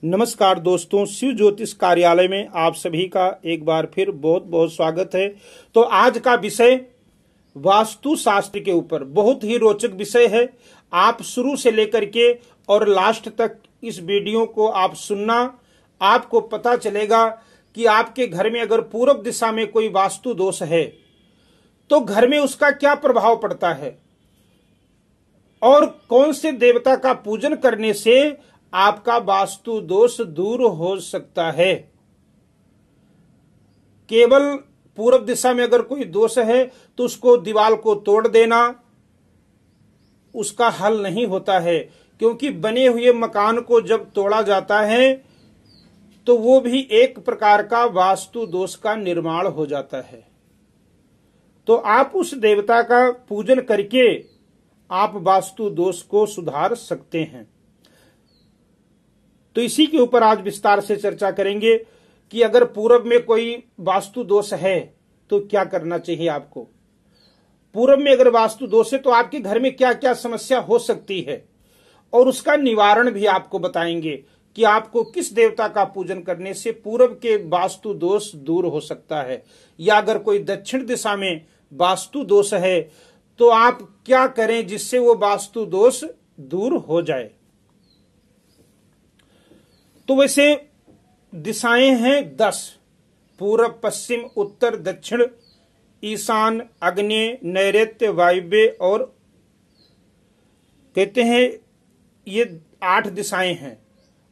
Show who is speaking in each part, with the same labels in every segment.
Speaker 1: नमस्कार दोस्तों, शिव ज्योतिष कार्यालय में आप सभी का एक बार फिर बहुत बहुत स्वागत है। तो आज का विषय वास्तु शास्त्र के ऊपर बहुत ही रोचक विषय है। आप शुरू से लेकर के और लास्ट तक इस वीडियो को आप सुनना, आपको पता चलेगा कि आपके घर में अगर पूर्व दिशा में कोई वास्तु दोष है तो घर में उसका क्या प्रभाव पड़ता है और कौन से देवता का पूजन करने से आपका वास्तु दोष दूर हो सकता है। केवल पूर्व दिशा में अगर कोई दोष है तो उसको दीवार को तोड़ देना उसका हल नहीं होता है, क्योंकि बने हुए मकान को जब तोड़ा जाता है तो वो भी एक प्रकार का वास्तु दोष का निर्माण हो जाता है। तो आप उस देवता का पूजन करके आप वास्तु दोष को सुधार सकते हैं। तो इसी के ऊपर आज विस्तार से चर्चा करेंगे कि अगर पूर्व में कोई वास्तु दोष है तो क्या करना चाहिए आपको। पूर्व में अगर वास्तु दोष है तो आपके घर में क्या क्या समस्या हो सकती है और उसका निवारण भी आपको बताएंगे कि आपको किस देवता का पूजन करने से पूर्व के वास्तु दोष दूर हो सकता है, या अगर कोई दक्षिण दिशा में वास्तु दोष है तो आप क्या करें जिससे वो वास्तु दोष दूर हो जाए। तो वैसे दिशाएं हैं 10: पूर्व, पश्चिम, उत्तर, दक्षिण, ईशान, आग्नेय, नैऋत्य, वायव्य, और कहते हैं ये 8 दिशाएं हैं।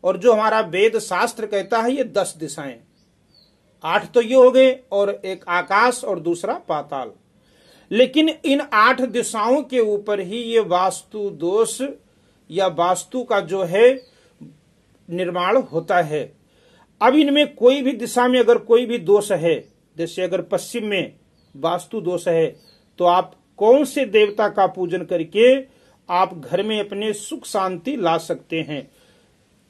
Speaker 1: और जो हमारा वेद शास्त्र कहता है ये 10 दिशाएं। 8 तो ये हो गए और एक आकाश और दूसरा पाताल। लेकिन इन 8 दिशाओं के ऊपर ही ये वास्तु दोष या वास्तु का जो है निर्माण होता है। अब इनमें कोई भी दिशा में अगर कोई भी दोष है, जैसे अगर पश्चिम में वास्तु दोष है तो आप कौन से देवता का पूजन करके आप घर में अपने सुख शांति ला सकते हैं।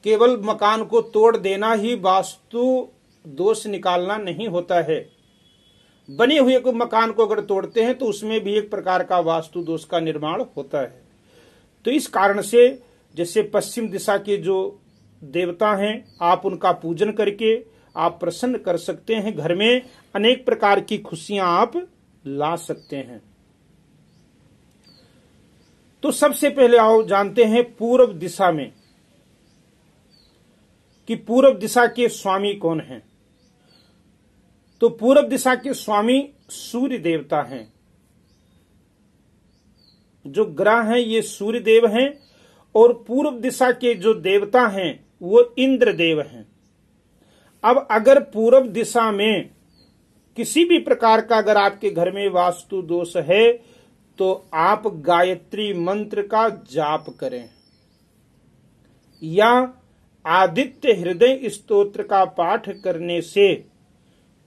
Speaker 1: केवल मकान को तोड़ देना ही वास्तु दोष निकालना नहीं होता है। बने हुए को मकान को अगर तोड़ते हैं तो उसमें भी एक प्रकार का वास्तु दोष का निर्माण होता है। तो इस कारण से जैसे पश्चिम दिशा के जो देवता हैं आप उनका पूजन करके आप प्रसन्न कर सकते हैं, घर में अनेक प्रकार की खुशियां आप ला सकते हैं। तो सबसे पहले आओ जानते हैं पूर्व दिशा में कि पूर्व दिशा के स्वामी कौन हैं। तो पूर्व दिशा के स्वामी सूर्य देवता हैं। जो ग्रह हैं ये सूर्य देव हैं और पूर्व दिशा के जो देवता हैं वो इंद्र देव हैं। अब अगर पूर्व दिशा में किसी भी प्रकार का अगर आपके घर में वास्तु दोष है तो आप गायत्री मंत्र का जाप करें या आदित्य हृदय स्तोत्र का पाठ करने से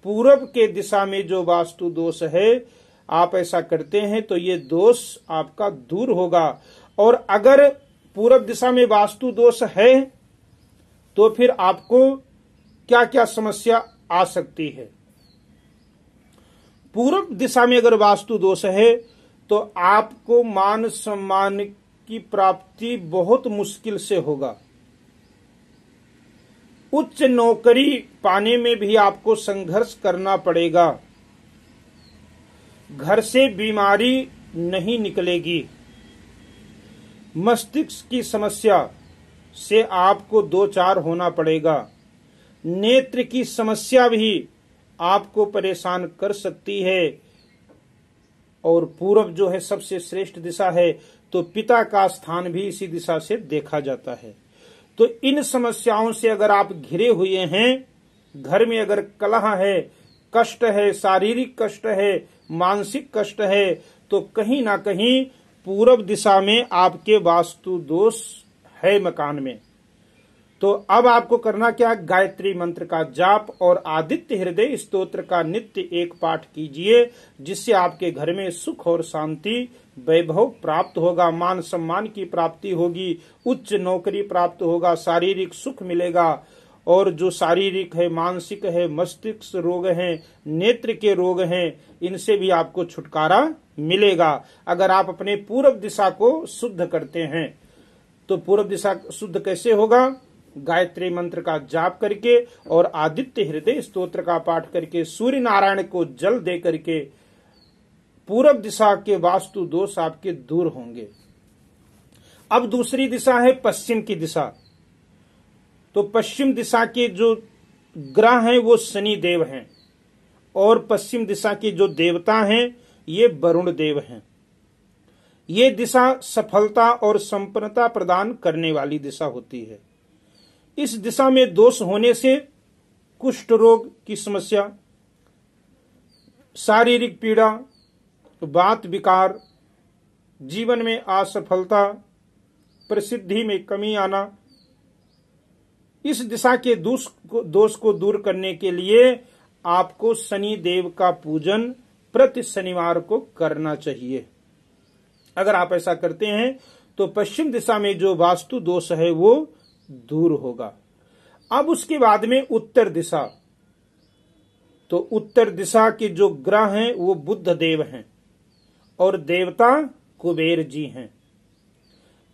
Speaker 1: पूर्व के दिशा में जो वास्तु दोष है आप ऐसा करते हैं तो ये दोष आपका दूर होगा। और अगर पूर्व दिशा में वास्तु दोष है तो फिर आपको क्या क्या समस्या आ सकती है। पूर्व दिशा में अगर वास्तु दोष है तो आपको मान सम्मान की प्राप्ति बहुत मुश्किल से होगा। उच्च नौकरी पाने में भी आपको संघर्ष करना पड़ेगा। घर से बीमारी नहीं निकलेगी। मस्तिष्क की समस्या से आपको 2-4 होना पड़ेगा। नेत्र की समस्या भी आपको परेशान कर सकती है। और पूर्व जो है सबसे श्रेष्ठ दिशा है तो पिता का स्थान भी इसी दिशा से देखा जाता है। तो इन समस्याओं से अगर आप घिरे हुए हैं, घर में अगर कलह है, कष्ट है, शारीरिक कष्ट है, मानसिक कष्ट है, तो कहीं ना कहीं पूर्व दिशा में आपके वास्तु दोष है मकान में। तो अब आपको करना क्या, गायत्री मंत्र का जाप और आदित्य हृदय स्तोत्र का नित्य एक पाठ कीजिए, जिससे आपके घर में सुख और शांति वैभव प्राप्त होगा, मान सम्मान की प्राप्ति होगी, उच्च नौकरी प्राप्त होगा, शारीरिक सुख मिलेगा। और जो शारीरिक है, मानसिक है, मस्तिष्क रोग है, नेत्र के रोग हैं, इनसे भी आपको छुटकारा मिलेगा अगर आप अपने पूर्व दिशा को शुद्ध करते हैं। तो पूर्व दिशा शुद्ध कैसे होगा, गायत्री मंत्र का जाप करके और आदित्य हृदय स्तोत्र का पाठ करके सूर्य नारायण को जल दे करके पूरब दिशा के वास्तु दोष आपके दूर होंगे। अब दूसरी दिशा है पश्चिम की दिशा। तो पश्चिम दिशा के जो ग्रह हैं वो शनि देव हैं और पश्चिम दिशा के जो देवता हैं ये वरुण देव हैं। ये दिशा सफलता और संपन्नता प्रदान करने वाली दिशा होती है। इस दिशा में दोष होने से कुष्ठ रोग की समस्या, शारीरिक पीड़ा, वात विकार, जीवन में असफलता, प्रसिद्धि में कमी आना, इस दिशा के दोष को दूर करने के लिए आपको शनि देव का पूजन प्रति शनिवार को करना चाहिए। अगर आप ऐसा करते हैं तो पश्चिम दिशा में जो वास्तु दोष है वो दूर होगा। अब उसके बाद में उत्तर दिशा। तो उत्तर दिशा के जो ग्रह हैं वो बुध देव हैं और देवता कुबेर जी हैं।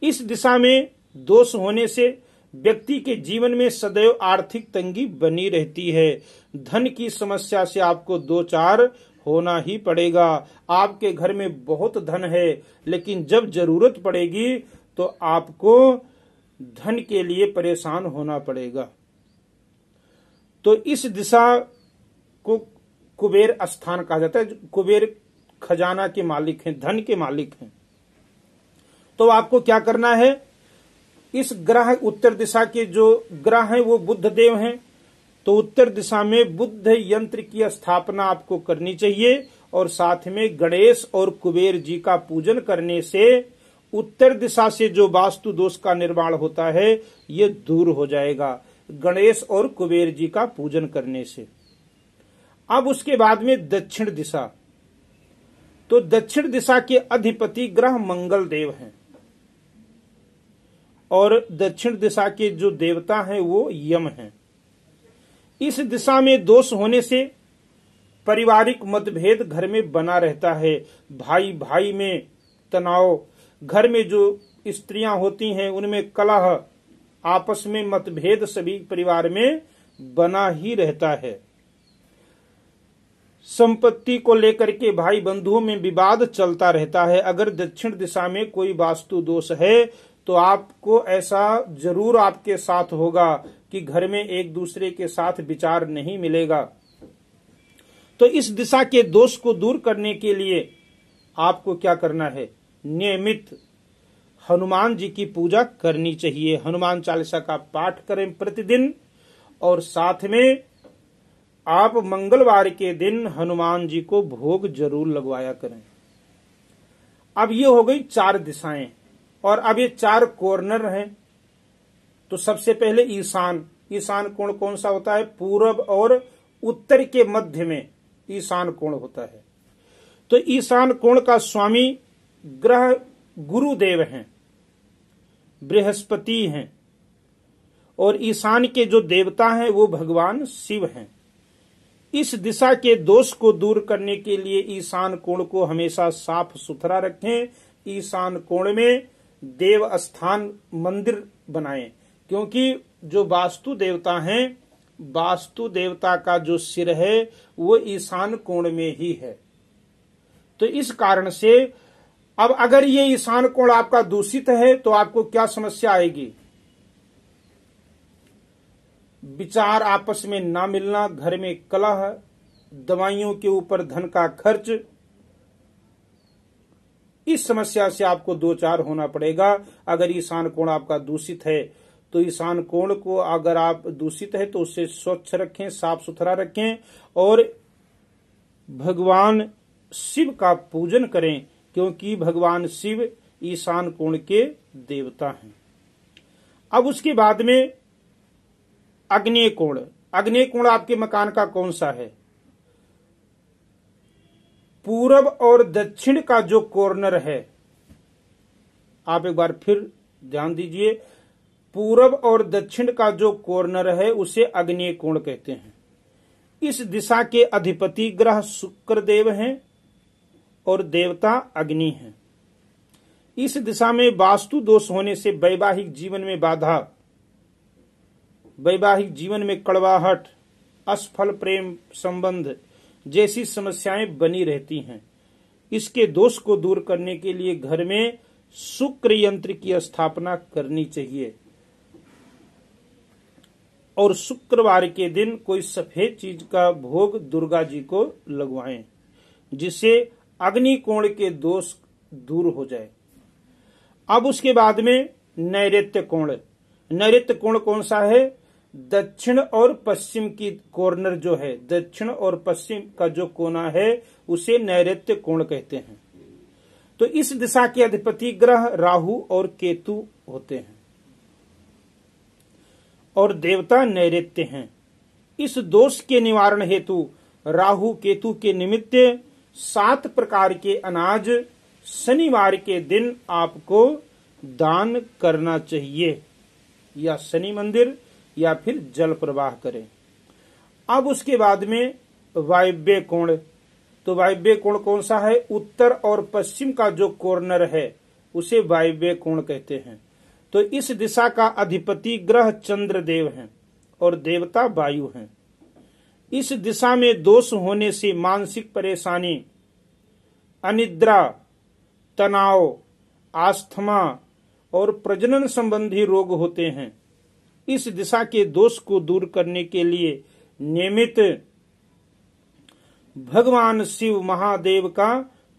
Speaker 1: इस दिशा में दोष होने से व्यक्ति के जीवन में सदैव आर्थिक तंगी बनी रहती है। धन की समस्या से आपको दो चार होना ही पड़ेगा। आपके घर में बहुत धन है लेकिन जब जरूरत पड़ेगी तो आपको धन के लिए परेशान होना पड़ेगा। तो इस दिशा को कुबेर स्थान कहा जाता है। कुबेर खजाना के मालिक हैं, धन के मालिक हैं। तो आपको क्या करना है, इस ग्रह उत्तर दिशा के जो ग्रह हैं वो बुध देव हैं। तो उत्तर दिशा में बुद्ध यंत्र की स्थापना आपको करनी चाहिए और साथ में गणेश और कुबेर जी का पूजन करने से उत्तर दिशा से जो वास्तु दोष का निर्माण होता है ये दूर हो जाएगा, गणेश और कुबेर जी का पूजन करने से। अब उसके बाद में दक्षिण दिशा। तो दक्षिण दिशा के अधिपति ग्रह मंगल देव हैं और दक्षिण दिशा के जो देवता हैं वो यम हैं। इस दिशा में दोष होने से पारिवारिक मतभेद घर में बना रहता है। भाई भाई में तनाव, घर में जो स्त्रियां होती हैं उनमें कलह, आपस में मतभेद सभी परिवार में बना ही रहता है। संपत्ति को लेकर के भाई बंधुओं में विवाद चलता रहता है। अगर दक्षिण दिशा में कोई वास्तु दोष है तो आपको ऐसा जरूर आपके साथ होगा कि घर में एक दूसरे के साथ विचार नहीं मिलेगा। तो इस दिशा के दोष को दूर करने के लिए आपको क्या करना है, नियमित हनुमान जी की पूजा करनी चाहिए। हनुमान चालीसा का पाठ करें प्रतिदिन और साथ में आप मंगलवार के दिन हनुमान जी को भोग जरूर लगवाया करें। अब ये हो गई चार दिशाएं और अब ये चार कॉर्नर हैं। तो सबसे पहले ईशान। ईशान कोण कौन सा होता है, पूरब और उत्तर के मध्य में ईशान कोण होता है। तो ईशान कोण का स्वामी ग्रह गुरुदेव हैं, बृहस्पति हैं और ईशान के जो देवता हैं वो भगवान शिव हैं। इस दिशा के दोष को दूर करने के लिए ईशान कोण को हमेशा साफ सुथरा रखें। ईशान कोण में देव स्थान मंदिर बनाएं, क्योंकि जो वास्तु देवता हैं, वास्तु देवता का जो सिर है वो ईशान कोण में ही है। तो इस कारण से अब अगर ये ईशान कोण आपका दूषित है तो आपको क्या समस्या आएगी, विचार आपस में ना मिलना, घर में कलह, दवाइयों के ऊपर धन का खर्च, इस समस्या से आपको दो चार होना पड़ेगा। अगर ईशान कोण आपका दूषित है तो ईशान कोण को अगर आप दूषित है तो उसे स्वच्छ रखें, साफ सुथरा रखें और भगवान शिव का पूजन करें, क्योंकि भगवान शिव ईशान कोण के देवता हैं। अब उसके बाद में आग्नेय कोण। आग्नेय कोण आपके मकान का कौन सा है, पूरब और दक्षिण का जो कॉर्नर है, आप एक बार फिर ध्यान दीजिए, पूरब और दक्षिण का जो कॉर्नर है उसे आग्नेय कोण कहते हैं। इस दिशा के अधिपति ग्रह शुक्र देव हैं और देवता अग्नि हैं। इस दिशा में वास्तु दोष होने से वैवाहिक जीवन में बाधा, वैवाहिक जीवन में कड़वाहट, असफल प्रेम संबंध जैसी समस्याएं बनी रहती हैं। इसके दोष को दूर करने के लिए घर में शुक्र यंत्र की स्थापना करनी चाहिए और शुक्रवार के दिन कोई सफेद चीज का भोग दुर्गा जी को लगवाएं, जिससे अग्नि कोण के दोष दूर हो जाए। अब उसके बाद में नैऋत्य कोण। नैऋत्य कोण कौन सा है? दक्षिण और पश्चिम की कॉर्नर जो है, दक्षिण और पश्चिम का जो कोना है उसे नैऋत्य कोण कहते हैं। तो इस दिशा के अधिपति ग्रह राहु और केतु होते हैं और देवता नैऋत्य हैं। इस दोष के निवारण हेतु राहु केतु के निमित्त 7 प्रकार के अनाज शनिवार के दिन आपको दान करना चाहिए, या शनि मंदिर या फिर जल प्रवाह करें। अब उसके बाद में वायव्य कोण। तो वायव्य कोण कौन सा है? उत्तर और पश्चिम का जो कॉर्नर है उसे वायव्य कोण कहते हैं। तो इस दिशा का अधिपति ग्रह चंद्रदेव हैं और देवता वायु हैं। इस दिशा में दोष होने से मानसिक परेशानी, अनिद्रा, तनाव, आस्थमा और प्रजनन संबंधी रोग होते हैं। इस दिशा के दोष को दूर करने के लिए नियमित भगवान शिव महादेव का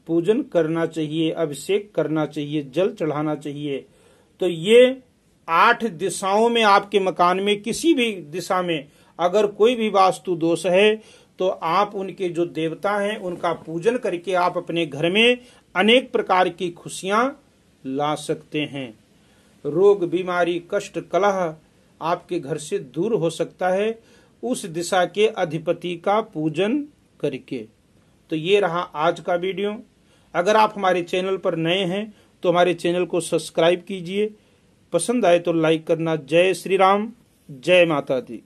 Speaker 1: पूजन करना चाहिए, अभिषेक करना चाहिए, जल चढ़ाना चाहिए। तो ये 8 दिशाओं में आपके मकान में किसी भी दिशा में अगर कोई भी वास्तु दोष है तो आप उनके जो देवता हैं उनका पूजन करके आप अपने घर में अनेक प्रकार की खुशियां ला सकते हैं। रोग, बीमारी, कष्ट, कलह आपके घर से दूर हो सकता है उस दिशा के अधिपति का पूजन करके। तो ये रहा आज का वीडियो। अगर आप हमारे चैनल पर नए हैं तो हमारे चैनल को सब्सक्राइब कीजिए, पसंद आए तो लाइक करना। जय श्री राम, जय माता दी।